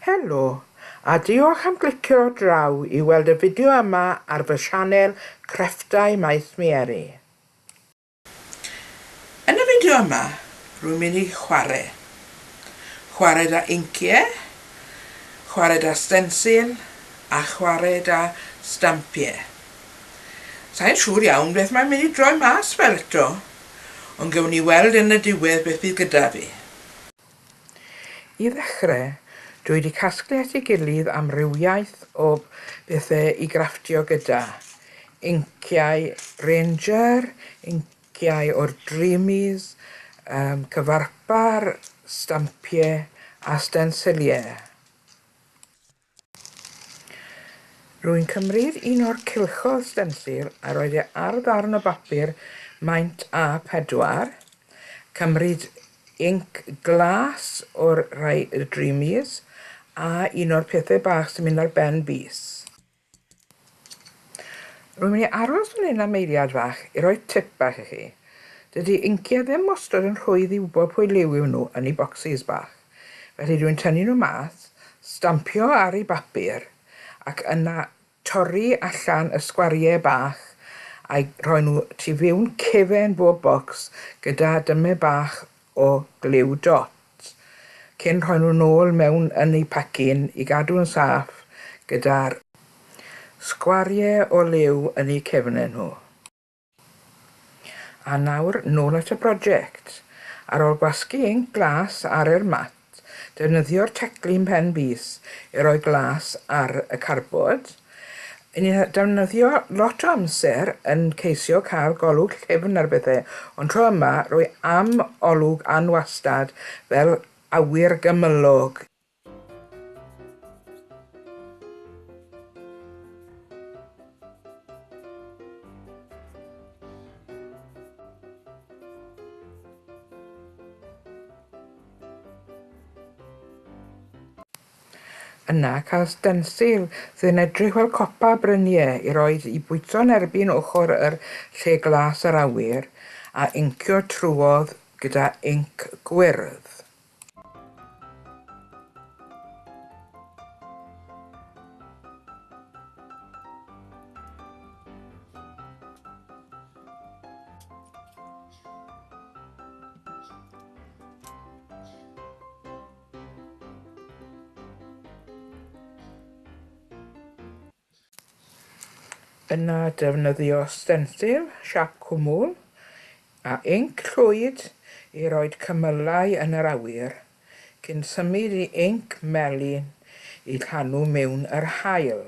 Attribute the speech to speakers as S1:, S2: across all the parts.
S1: Helo, a diolch am glicio draw I weld y fideo yma ar fy sianel Crefftau Maes Meieri. Yn y fideo yma, rwy'n mynd I chwarae. Chwarae da inciau, chwarae da stensil a chwarae da stampiau. Sa'n siŵr iawn beth mae'n mynd I droi mas fel eto, ond gewn ni weld yn y diwedd beth bydd gyda fi. I ddechrau, dwi wedi casglu at ei gilydd amrywiaeth o bethau I grafftio gyda. Inciau Ranger, inciau o'r Dreamies, cyfarpar, stampiau a stensiliau. Rwy'n cymryd un o'r cylchoedd stensil a roed e ar ddarn o bapur maint A4, cymryd inc glas o'r rhai y Dreamies a un o'r pethau bach sy'n mynd ar ben bys. Rwy'n mynd I aros fan hyn am eiliad fach I roi tip bach I chi. Dydy inciau ddim wastad yn rhwydd I wybod pwy liw yw nhw yn eu bocsys bach. Felly dwi'n tynnu nhw mas, stampio ar ei bapur ac yna torri allan y sgwariau bach a'i rhoi nhw tu fewn cefen bob bocs gyda dymau bach o gliw dot, cyn rhoi nhw nôl mewn yn eu pacin I gadw yn saff gyda'r sgwariau o liw yn eu cefnau nhw. A nawr nôl at y brosiect. Ar ôl gwasgu inc glas ar yr mat, defnyddio'r teclyn pen bys I roi glas ar y carbod. Ni'n defnyddio lot o amser yn ceisio cael golwg llefn ar bethau, ond tro yma rwy am olwg anwastad fel awyr gymylog. Yna cael stensil sy'n edrych fel copa bryniau I roi I bwyto'n erbyn ochr yr lle glas yr awyr a incio trwodd gyda inc gwyrdd. Yna defnyddio stensil, siap cwmwl a inc llwyd I roi cymylau yn yr awyr cyn symud I inc melyn I llanw mewn yr haul.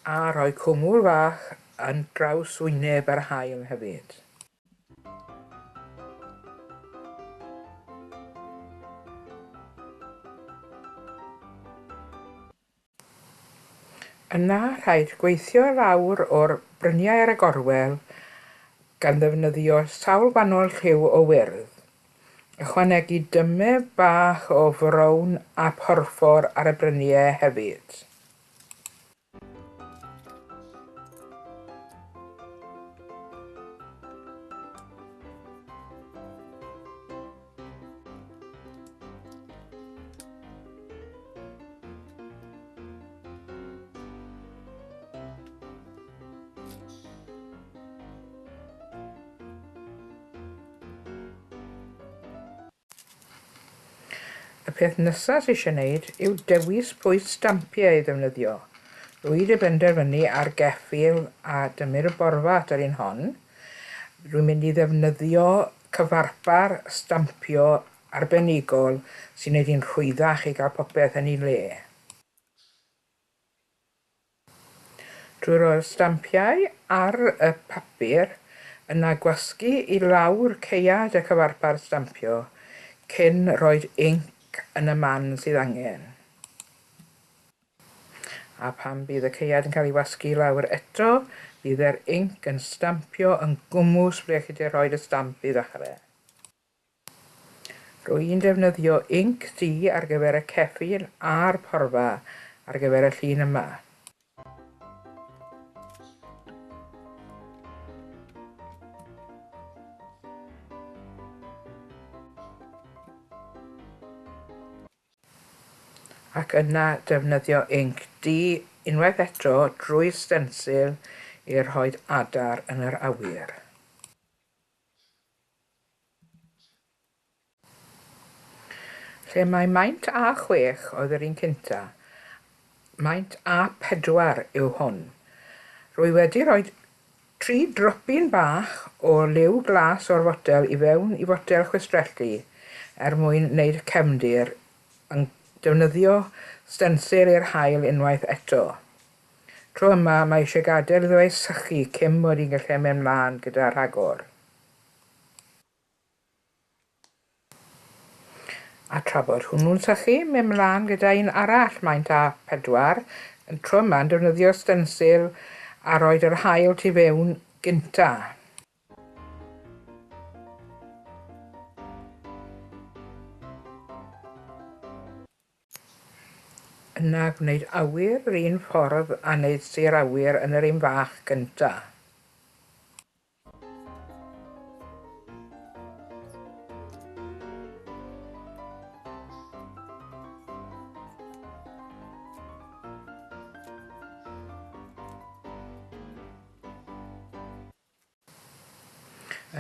S1: A rhoi cwmwl fach yn draws wyneb yr haul hefyd. Yna rhaid gweithio lawr o'r bryniau ar y gorwel gan ddefnyddio sawl gwahanol lliw o wyrdd. Ychwanegu dymau bach o frown a porffor ar y bryniau hefyd. Y peth nesaf sydd eisiau gwneud yw dewis pwy stampiau I ddefnyddio. Rwy wedi benderfynu ar geffyl a dymir y borfa at yr un hon. Rwy'n mynd I ddefnyddio cyfarpar stampio arbenigol sy'n gwneud hi'n rhwyddach I gael popeth yn ei le. Drwy roi'r stampiau ar y papur yna gwasgu i lawr ceuad y cyfarpar stampio cyn roed inc yn y man sydd angen. A pan bydd y ceuad yn cael ei wasgu i lawr eto, bydd yr inc yn stampio yn gwmws ble chi wedi rhoi y stamp i ddechrau. Rwy'n defnyddio inc du ar gyfer y ceffyl a'r porfa ar gyfer y llun yma. Ac yna defnyddio inc du unwaith eto drwy stensil i rhoi adar yn yr awyr. Lle mae maint A6 oedd yr un cynta, maint A4 yw hwn. Rwy wedi rhoi 3 dropyn bach o liw glas o'r fotel i fewn i fotel chwistrellu mwyn wneud cefndir yn defnyddio stensil i'r haul unwaith eto. Tro yma mae eisiau gadael iddo ei sychu cyn mod i'n gallu mynd mlaen gyda rhagor. A tra bod hwnnw'n sychu, mynd mlaen gyda un arall maint A4, yn tro yma'n defnyddio stensil a roed yr haul tu fewn gynta. Yna gwneud awyr yr un ffordd a wneud sy'r awyr yn yr un fach gynta.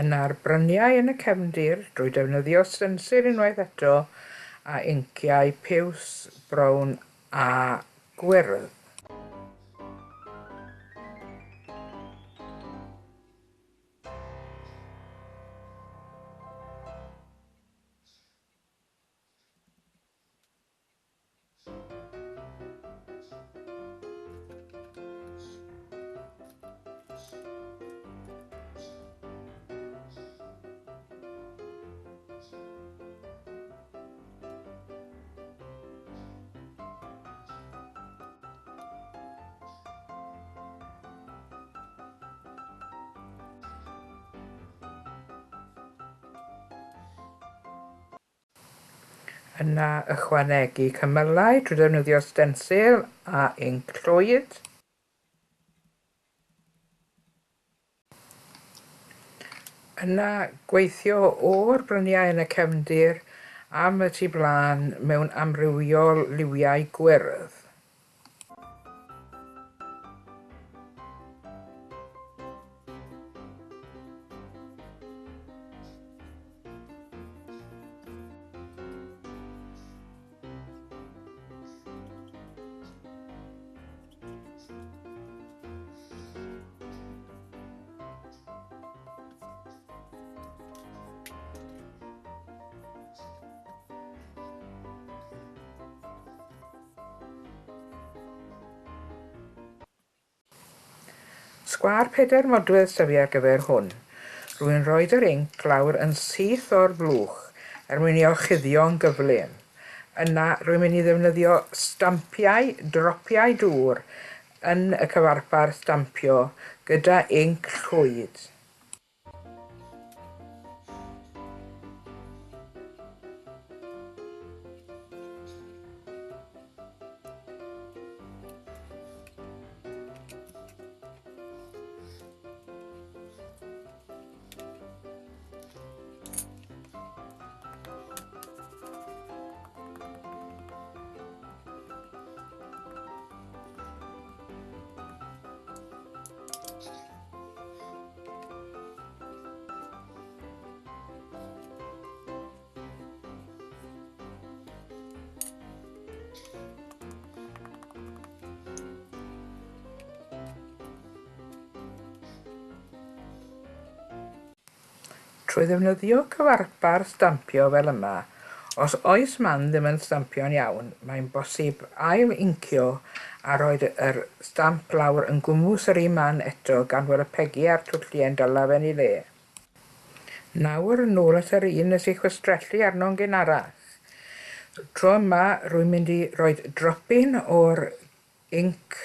S1: Yna'r bryniau yn y cefndir drwy defnyddio stensil unwaith eto a inciau piws, brown a gwyrdd. Yna ychwanegu cymylau trwy defnyddio stensil a inc llwyd. Yna gweithio o'r bryniau yn y cefndir am y tu blaen mewn amrywiol liwiau gwyrdd. Sgwâr 4 modfedd syfu ar gyfer hwn. Rwy'n rhoi yr inc lawr yn syth o'r blwch mwyn i orchuddio'n gyflym. Yna rwy'n mynd i ddefnyddio stampiau, dropiau dŵr yn y cyfarpar stampio gyda inc llwyd. Trwy ddefnyddio cyfarpar stampio fel yma, os oes man ddim yn stampio'n iawn, mae'n bosib ail-incio a roed yr stamp lawr yn gwmws yr un man eto gan fod y pegi a'r twlli yn dala fe'n ei le. Nawr yn ôl at yr un nes i chwistrellu arno'n gynharach. Tro yma rwy'n mynd i roi dropyn o'r inc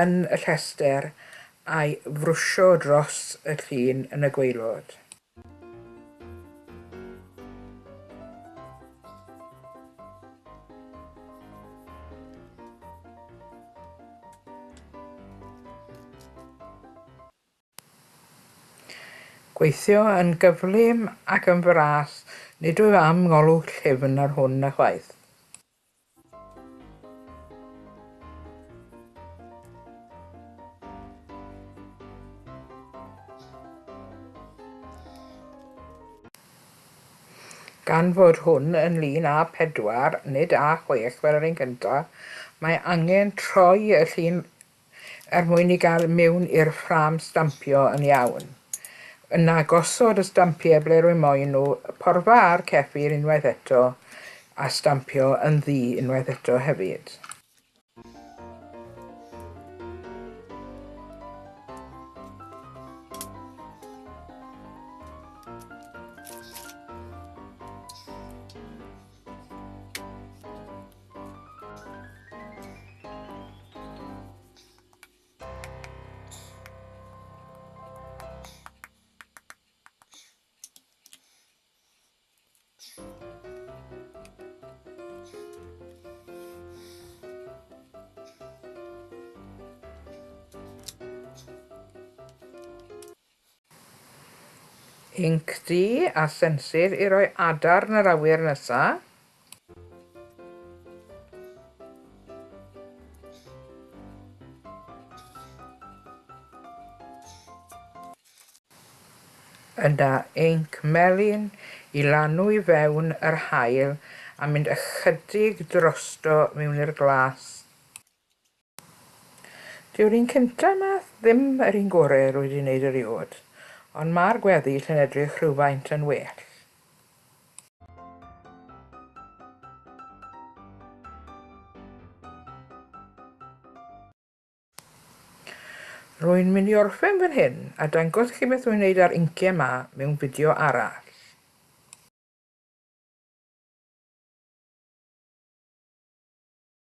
S1: yn y llester a'i frwsio dros y llun yn y gwaelod. Gweithio yn gyflym ac yn fras, nid wyf am ngolwg llyfn ar hwn y chwaith. Gan fod hwn yn lun A4, nid A6 fel yr un cyntaf, mae angen troi y llun mwyn i gael mewn i'r ffram stampio yn iawn. Yna gosod y stampiau ble rwy'n moyn nhw, porfa ar ceffi'r unwaith eto, a stampio yn ddu unwaith eto hefyd. Inc du a sensil i roi adar yn yr awyr nesaf. Yna inc melyn i lanw i fewn yr haul a mynd ychydig drosto mewn i'r glas. Dyw'r un cyntaf yma ddim yr un gorau rwy wedi wneud erioed, ond mae'r gweddill yn edrych rhywfaint yn well. Rwy'n mynd i orffen fan hyn a dangos chi beth rwy'n wneud ar inciau yma mewn fideo arall.